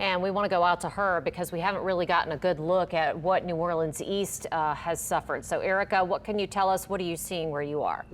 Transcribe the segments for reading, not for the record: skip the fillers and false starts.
And we want to go out to her because we haven't really gotten a good look at what New Orleans East has suffered. So, Erica, what can you tell us? What are you seeing where you are?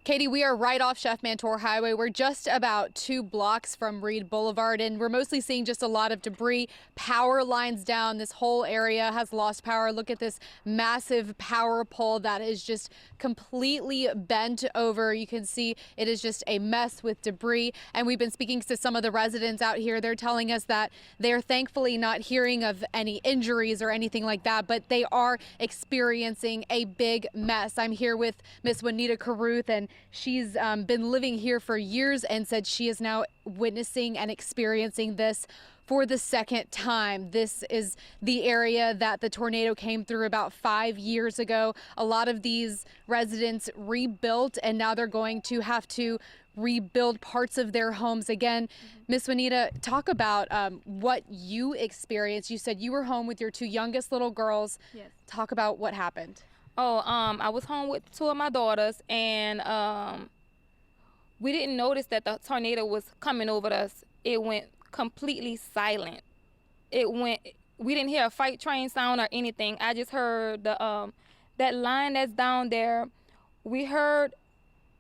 Katie, we are right off Chef Mantour Highway. We're just about 2 blocks from Reed Boulevard, and we're mostly seeing just a lot of debris. Power lines down. This whole area has lost power. Look at this massive power pole that is just completely bent over. You can see it is just a mess with debris. And we've been speaking to some of the residents out here. They're telling us that they're thankfully not hearing of any injuries or anything like that, but they are experiencing a big mess. I'm here with Miss Juanita Carruth, and she's been living here for years and said she is now witnessing and experiencing this for the second time. This is the area that the tornado came through about 5 years ago. A lot of these residents rebuilt, and now they're going to have to rebuild parts of their homes again. Miss Juanita, talk about what you experienced. You said you were home with your 2 youngest little girls. Yes. Talk about what happened. I was home with 2 of my daughters, and we didn't notice that the tornado was coming over us. It went completely silent. We didn't hear a freight train sound or anything. I just heard the that line that's down there. We heard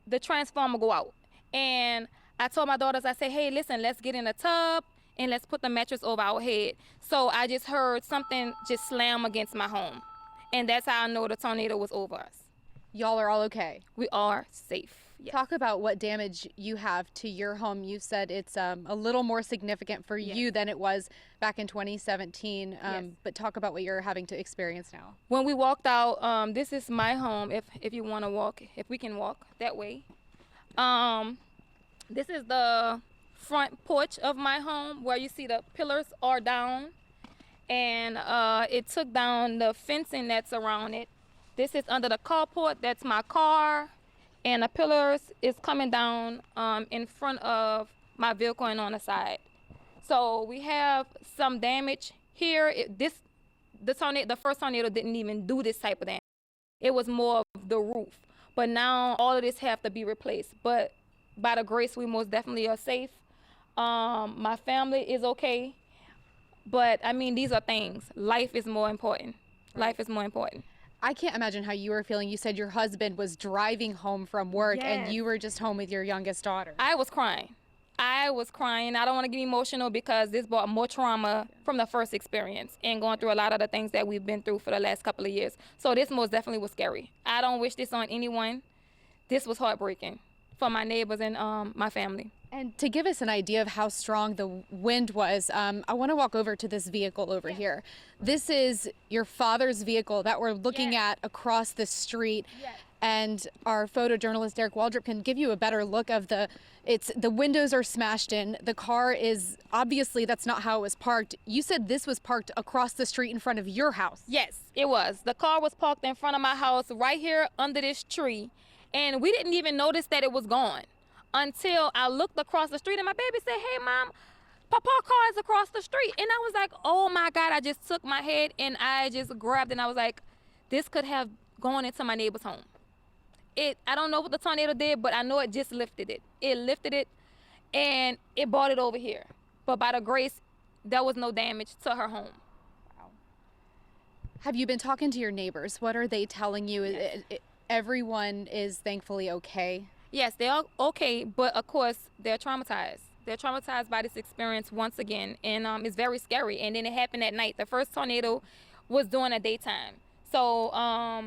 the transformer go out, and I told my daughters, I said, hey, listen, let's get in the tub and let's put the mattress over our head. So I just heard something just slam against my home. And that's how I know the tornado was over us. Y'all are all okay. We are safe. Yes. Talk about what damage you have to your home. You said it's a little more significant for you than it was back in 2017. But talk about what you're having to experience now. When we walked out, this is my home. If you want to walk, if we can walk that way. This is the front porch of my home where you see the pillars are down. And it took down the fencing that's around it. This is under the carport. That's my car. And the pillars is coming down in front of my vehicle and on the side. So we have some damage here. The first tornado didn't even do this type of damage. It was more of the roof. But now all of this have to be replaced. But by the grace, we most definitely are safe. My family is okay. But, I mean, these are things. Life is more important. Life is more important. I can't imagine how you were feeling. You said your husband was driving home from work and you were just home with your youngest daughter. I was crying. I don't want to get emotional because this brought more trauma from the first experience and going through a lot of the things that we've been through for the last couple of years. So this most definitely was scary. I don't wish this on anyone. This was heartbreaking for my neighbors and my family. And to give us an idea of how strong the wind was, I want to walk over to this vehicle over here. This is your father's vehicle that we're looking at across the street. And our photojournalist Derek Waldrop can give you a better look of the windows are smashed in. The car is, obviously that's not how it was parked. You said this was parked across the street in front of your house. Yes, it was. The car was parked in front of my house right here under this tree. And we didn't even notice that it was gone until I looked across the street and my baby said, hey, Mom, Papa's car is across the street. And I was like, oh, my God. I just took my head and I just grabbed it and I was like, this could have gone into my neighbor's home. I don't know what the tornado did, but I know it just lifted it. It lifted it and it brought it over here. But by the grace, there was no damage to her home. Wow. Have you been talking to your neighbors? What are they telling you? Yes. Everyone is thankfully okay. Yes, they're okay, but of course, they're traumatized. They're traumatized by this experience once again, and it's very scary. And then it happened at night. The first tornado was during the daytime. So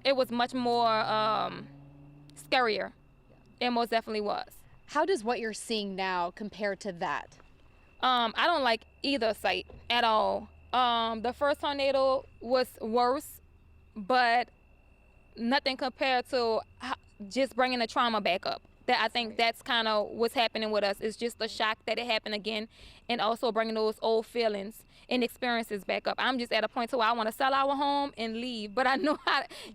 it was much more scarier. It most definitely was. How does what you're seeing now compare to that? I don't like either site at all. The first tornado was worse, but nothing compared to just bringing the trauma back up. That I think that's kind of what's happening with us. It's just the shock that it happened again, and also bringing those old feelings and experiences back up. I'm just at a point to where I want to sell our home and leave, but I know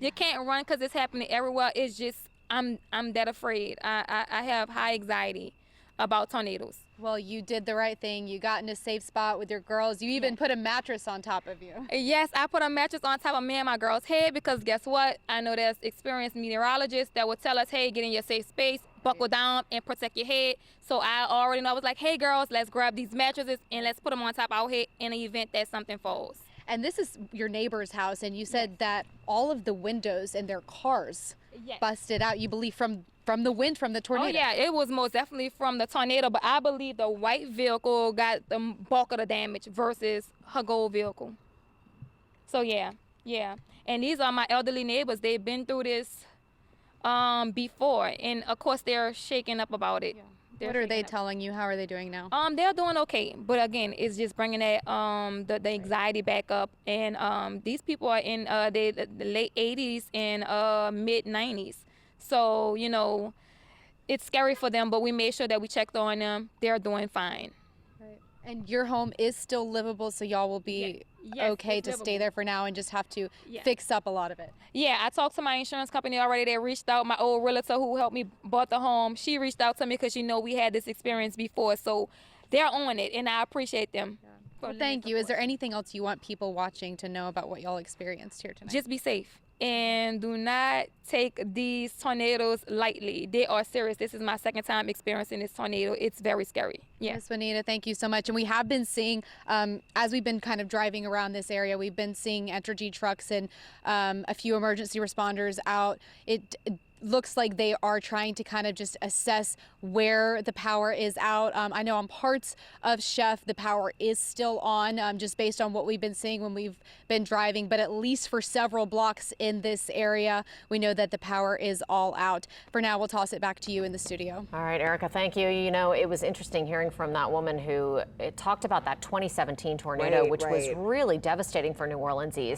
you can't run because it's happening everywhere. It's just I'm that afraid. I have high anxiety about tornadoes. Well, you did the right thing. You got in a safe spot with your girls. You even put a mattress on top of you. Yes, I put a mattress on top of me and my girl's head because guess what? I know there's experienced meteorologists that will tell us, hey, get in your safe space. buckle down and protect your head. So I already know. I was like, hey girls, let's grab these mattresses and let's put them on top of our head in the event that something falls. And this is your neighbor's house, and you said that all of the windows in their cars busted out, you believe, from the wind, from the tornado. Oh yeah, it was most definitely from the tornado, but I believe the white vehicle got the bulk of the damage versus her gold vehicle. So yeah. And these are my elderly neighbors. They've been through this before, and of course they're shaken up about it. What are they telling you? How are they doing now? They're doing okay, but again, it's just bringing that the anxiety back up. And these people are in the late 80s and mid 90s, so you know, it's scary for them. But we made sure that we checked on them. They're doing fine. Right. And your home is still livable, so y'all will be okay to stay there for now and just have to fix up a lot of it. Yeah, I talked to my insurance company already. They reached out. My old realtor who helped me bought the home, she reached out to me because we had this experience before. So they're on it, and I appreciate them. Well, thank you. Is there anything else you want people watching to know about what y'all experienced here tonight? Just be safe and do not take these tornadoes lightly. They are serious. This is my second time experiencing this tornado. It's very scary. Yeah. Ms. Juanita, thank you so much. And we have been seeing, as we've been kind of driving around this area, we've been seeing Entergy trucks and a few emergency responders out. It looks like they are trying to kind of just assess where the power is out. I know on parts of Chef, the power is still on, just based on what we've been seeing when we've been driving. But at least for several blocks in this area, we know that the power is all out. For now, we'll toss it back to you in the studio. All right, Erica, thank you. You know, it was interesting hearing from that woman who talked about that 2017 tornado, which was really devastating for New Orleans East.